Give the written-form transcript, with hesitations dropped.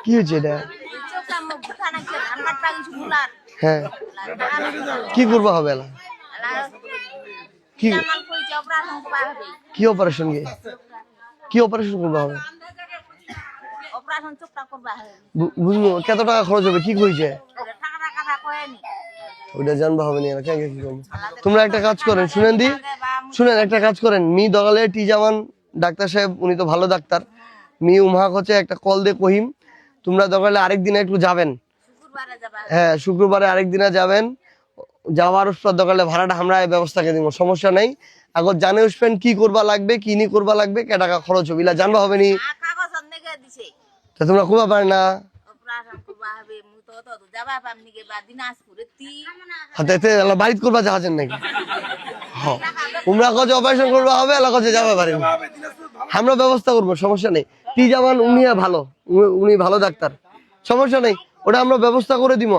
কি হয়েছে এটা? হ্যাঁ, কি করবো হবে এলা? কি কি অপারেশন কি অপারেশন করবো হবে? বুঝলো কত টাকা খরচ হবে? কি হয়েছে ওইটা জানবা হবে না। কি করবো? তোমরা একটা কাজ করেন, শুনেন একটা কাজ করেন, মি দগালে টি জামান ডাক্তার সাহেব, উনি তো ভালো ডাক্তার, মি উমহাক হচ্ছে একটা কল দিয়ে কহিম, তোমরা দগালে আরেকদিন একটু যাবেন। হ্যাঁ, শুক্রবারে আরেকদিনে যাবেন, যাওয়ার পর দগালে ভাড়াটা আমরা ব্যবস্থা করে দিব, সমস্যা নাই। আগত জানে উঠবেন কি করবা লাগবে, কি নি করবা লাগবে, কে টাকা খরচ হবে জানবা হবে নি। তোমরা খুবা পারে না বাড়িতে করবা যাচ্ছেন নাকি? তোমরা কাছে অপারেশন করবা হবে, এলাকা যাবা পারি, আমরা ব্যবস্থা করবো, সমস্যা নেই। টি জামান উনি ভালো, উনি ভালো ডাক্তার, সমস্যা নেই, ওটা আমরা ব্যবস্থা করে দিব।